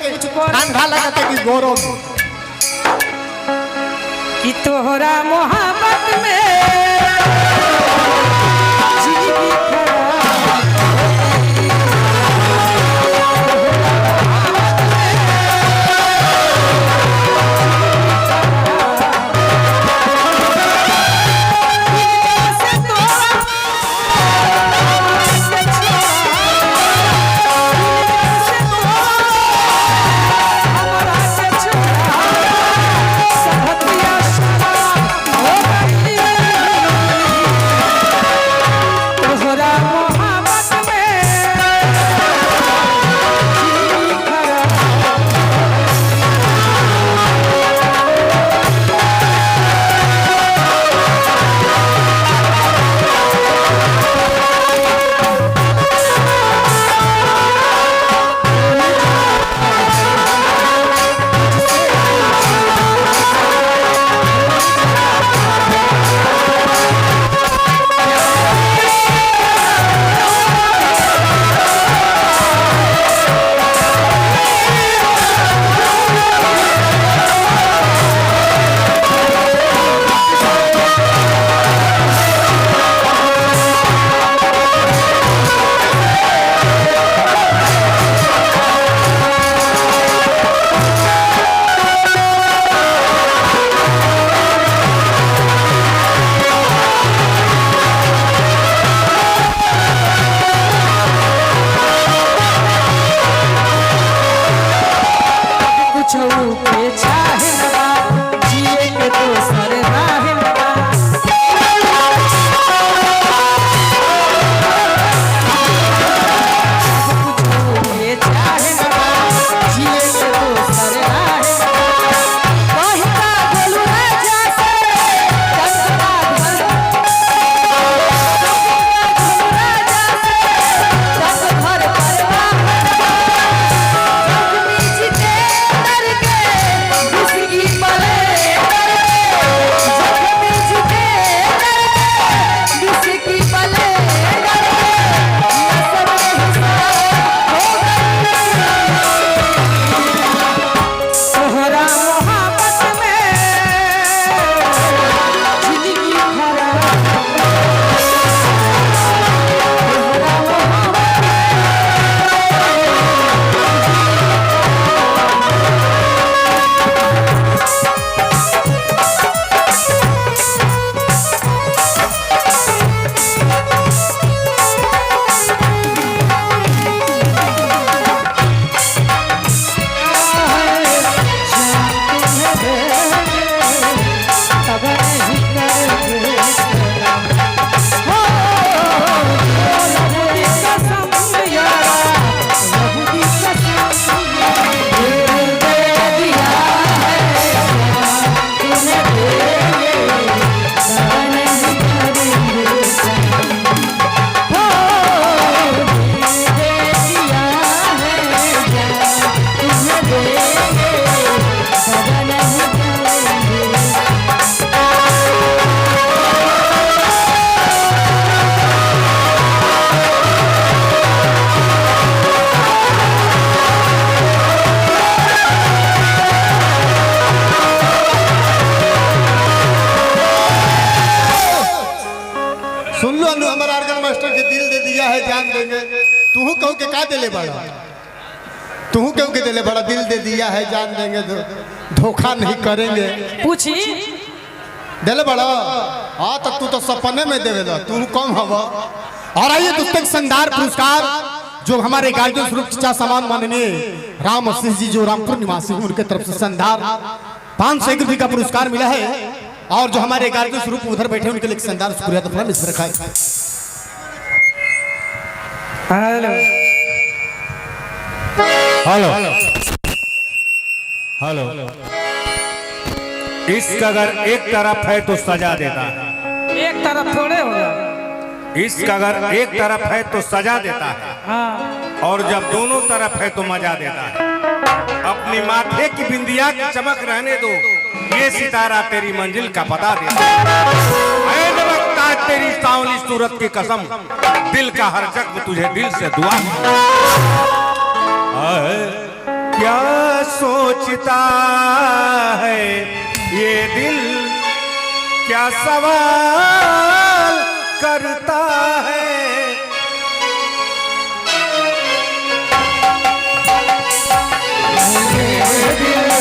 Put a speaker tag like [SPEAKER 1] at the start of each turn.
[SPEAKER 1] ठंडा लगता कि गौरव
[SPEAKER 2] कि तोहरा मोहब्बत में
[SPEAKER 1] तू कहू के का दिले बड़ा तू कहू के दिले बड़ा दिल दे दिया है जान देंगे तो धोखा नहीं करेंगे
[SPEAKER 2] पूछी
[SPEAKER 1] दिले बड़ा हाँ तो तू तो सपने में देवे दो तू कम हवा। और आइए पुस्तक शानदार पुरस्कार जो हमारे गार्जियन स्वरूप चचा समान माननीय राम आशीष जी जो रामपुर निवासी उनके तरफ से शानदार 500 रुपये का पुरस्कार मिला है। और जो हमारे गार्जियन स्वरूप उधर बैठे उनके लिए शानदार शुक्रिया तो फलम इस रखा है।
[SPEAKER 2] हेलो
[SPEAKER 3] हेलो हेलो इश्क अगर एक तरफ है तो सजा देता है,
[SPEAKER 2] एक तरफ थोड़े हो जाए।
[SPEAKER 3] इश्क अगर एक तरफ है तो सजा देता है
[SPEAKER 2] हाँ।
[SPEAKER 3] और जब दोनों तरफ है तो मजा देता है। अपनी माथे की बिंदिया की चमक रहने दो, ये सितारा तेरी मंजिल का पता देता है। लगता है तेरी सांवली सूरत की कसम, दिल का हर जख्म तुझे दिल से दुआ क्या सोचता है ये दिल, क्या सवाल करता है।
[SPEAKER 2] दिल